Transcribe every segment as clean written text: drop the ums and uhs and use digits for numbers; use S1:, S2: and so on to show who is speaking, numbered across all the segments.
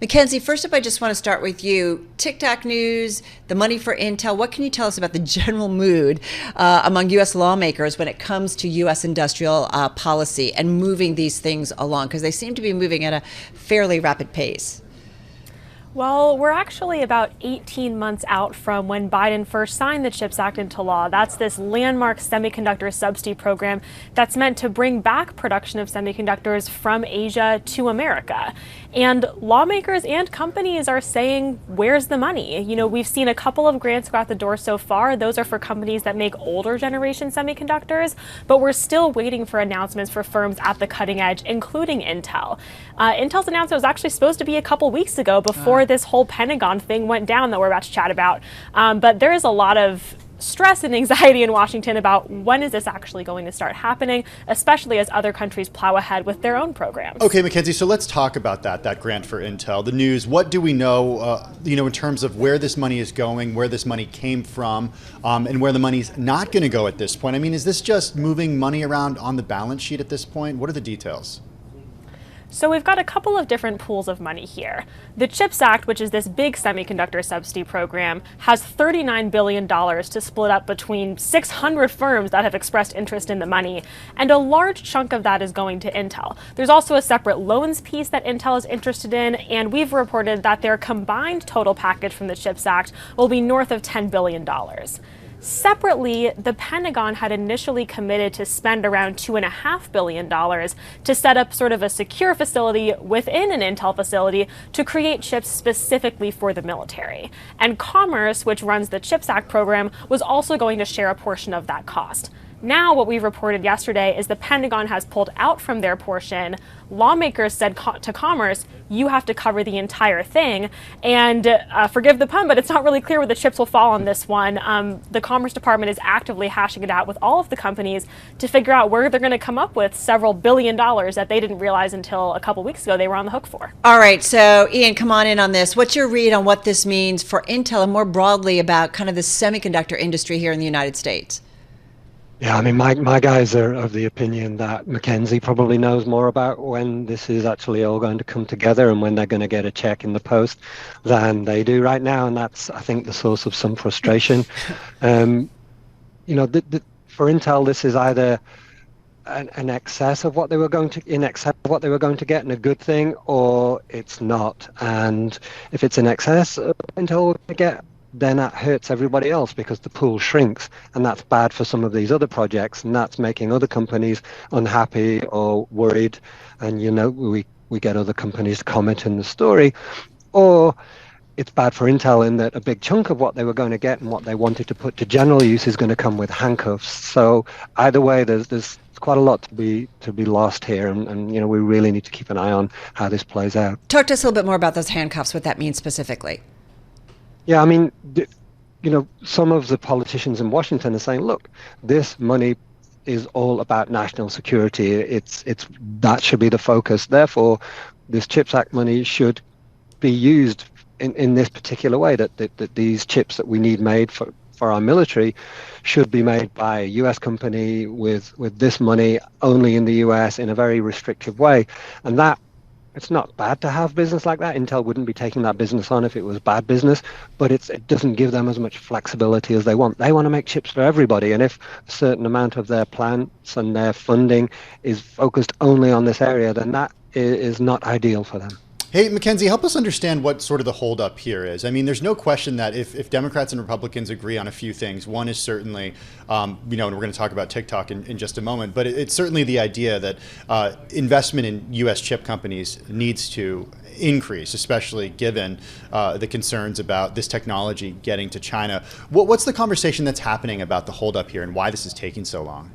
S1: Mackenzie, first up, I just want to start with you. TikTok news, the money for Intel. What can you tell us about the general mood among U.S. lawmakers when it comes to U.S. industrial policy and moving these things along? Because they seem to be moving at a fairly rapid pace.
S2: Well, we're actually about 18 months out from when Biden first signed the CHIPS Act into law. That's this landmark semiconductor subsidy program that's meant to bring back production of semiconductors from Asia to America. And lawmakers and companies are saying, where's the money? You know, we've seen a couple of grants go out the door so far. Those are for companies that make older generation semiconductors, but we're still waiting for announcements for firms at the cutting edge, including Intel. Intel's announcement was actually supposed to be a couple weeks ago before this whole Pentagon thing went down that we're about to chat about. But there is a lot of stress and anxiety in Washington about when is this actually going to start happening, especially as other countries plow ahead with their own programs.
S3: Okay, Mackenzie, so let's talk about that grant for Intel, the news. What do we know, in terms of where this money is going, where this money came from, and where the money's not going to go at this point? I mean, is this just moving money around on the balance sheet at this point? What are the details?
S2: So we've got a couple of different pools of money here. The CHIPS Act, which is this big semiconductor subsidy program, has $39 billion to split up between 600 firms that have expressed interest in the money, and a large chunk of that is going to Intel. There's also a separate loans piece that Intel is interested in, and we've reported that their combined total package from the CHIPS Act will be north of $10 billion. Separately, the Pentagon had initially committed to spend around $2.5 billion to set up sort of a secure facility within an Intel facility to create chips specifically for the military. And Commerce, which runs the CHIPS Act program, was also going to share a portion of that cost. Now, what we reported yesterday is the Pentagon has pulled out from their portion. Lawmakers said to Commerce, you have to cover the entire thing. And forgive the pun, but it's not really clear where the chips will fall on this one. The Commerce Department is actively hashing it out with all of the companies to figure out where they're going to come up with several billion dollars that they didn't realize until a couple weeks ago they were on the hook for.
S1: All right, so Ian, come on in on this. What's your read on what this means for Intel and more broadly about kind of the semiconductor industry here in the United States?
S4: Yeah, I mean, my guys are of the opinion that Mackenzie probably knows more about when this is actually all going to come together and when they're going to get a check in the post than they do right now, and that's, I think, the source of some frustration. For Intel, this is either an excess of what they were going to get and a good thing, or it's not. And if it's in excess of Intel will get, then that hurts everybody else because the pool shrinks, and that's bad for some of these other projects, and that's making other companies unhappy or worried. And we get other companies to comment in the story, or it's bad for Intel in that a big chunk of what they were going to get and what they wanted to put to general use is going to come with handcuffs. So either way, there's quite a lot to be lost here, and we really need to keep an eye on how this plays out.
S1: Talk to us a little bit more about those handcuffs, what that means specifically.
S4: Yeah, I mean, some of the politicians in Washington are saying, look, this money is all about national security. It's that should be the focus. Therefore, this CHIPS Act money should be used in this particular way, that these chips that we need made for our military should be made by a U.S. company with this money only in the U.S. in a very restrictive way. And that it's not bad to have business like that. Intel wouldn't be taking that business on if it was bad business, but it doesn't give them as much flexibility as they want. They want to make chips for everybody, and if a certain amount of their plants and their funding is focused only on this area, then that is not ideal for them.
S3: Hey, Mackenzie, help us understand what sort of the holdup here is. I mean, there's no question that if Democrats and Republicans agree on a few things, one is certainly, and we're going to talk about TikTok in just a moment, but it's certainly the idea that investment in U.S. chip companies needs to increase, especially given the concerns about this technology getting to China. What's the conversation that's happening about the holdup here and why this is taking so long?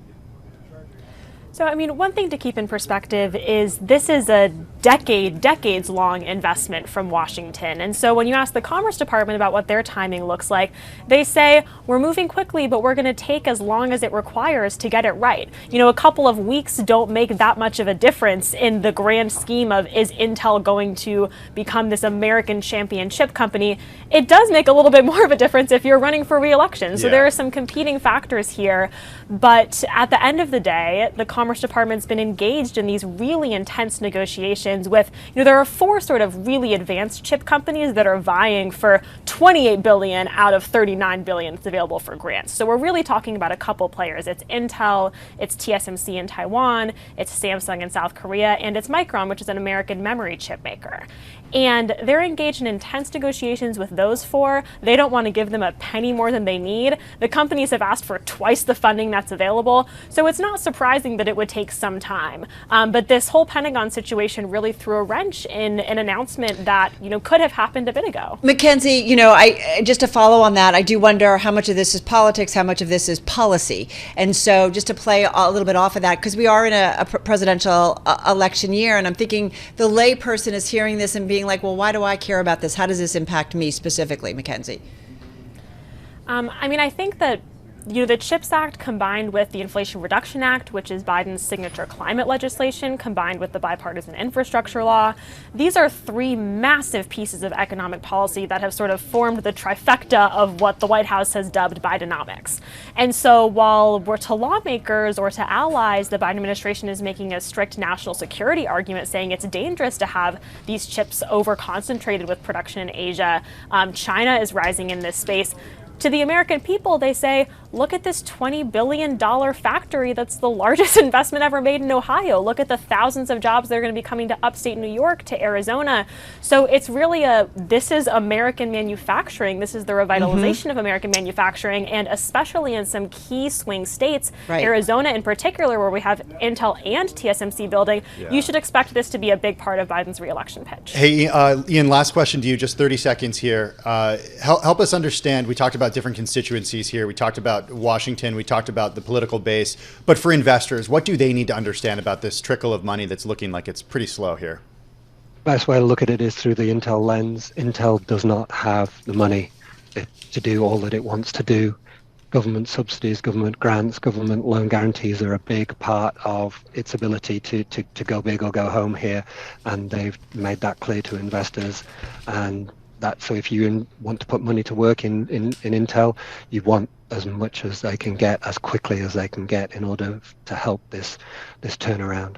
S2: So, I mean, one thing to keep in perspective is this is a decades-long investment from Washington. And so when you ask the Commerce Department about what their timing looks like, they say, we're moving quickly, but we're going to take as long as it requires to get it right. A couple of weeks don't make that much of a difference in the grand scheme of, is Intel going to become this American champion chip company? It does make a little bit more of a difference if you're running for re-election. So there are some competing factors here. But at the end of the day, the Commerce Commerce Department's been engaged in these really intense negotiations with, there are 4 sort of really advanced chip companies that are vying for $28 billion out of $39 billion that's available for grants. So we're really talking about a couple players. It's Intel, it's TSMC in Taiwan, it's Samsung in South Korea, and it's Micron, which is an American memory chip maker. And they're engaged in intense negotiations with those 4. They don't want to give them a penny more than they need. The companies have asked for twice the funding that's available. So it's not surprising that it would take some time. But this whole Pentagon situation really threw a wrench in an announcement that, could have happened a bit ago.
S1: Mackenzie, just to follow on that, I do wonder how much of this is politics, how much of this is policy. And so just to play a little bit off of that, because we are in a presidential election year, and I'm thinking the layperson is hearing this and being like, well, why do I care about this? How does this impact me specifically, Mackenzie?
S2: I think that the CHIPS Act combined with the Inflation Reduction Act, which is Biden's signature climate legislation, combined with the bipartisan infrastructure law, these are 3 massive pieces of economic policy that have sort of formed the trifecta of what the White House has dubbed Bidenomics. And so while we're to lawmakers or to allies, the Biden administration is making a strict national security argument saying it's dangerous to have these chips over-concentrated with production in Asia. China is rising in this space. To the American people, they say, look at this $20 billion factory that's the largest investment ever made in Ohio. Look at the thousands of jobs that are going to be coming to upstate New York, to Arizona. So it's really this is American manufacturing. This is the revitalization of American manufacturing, and especially in some key swing states, Arizona in particular, where we have Intel and TSMC building, you should expect this to be a big part of Biden's re-election pitch.
S3: Hey, Ian, last question to you, just 30 seconds here. Help us understand, we talked about different constituencies here. We talked about Washington. We talked about the political base. But for investors, what do they need to understand about this trickle of money that's looking like it's pretty slow here?
S4: Best way to look at it is through the Intel lens. Intel does not have the money to do all that it wants to do. Government subsidies, government grants, government loan guarantees are a big part of its ability to go big or go home here. And they've made that clear to investors. And so if you want to put money to work in Intel, you want as much as they can get, as quickly as they can get, in order to help this turnaround.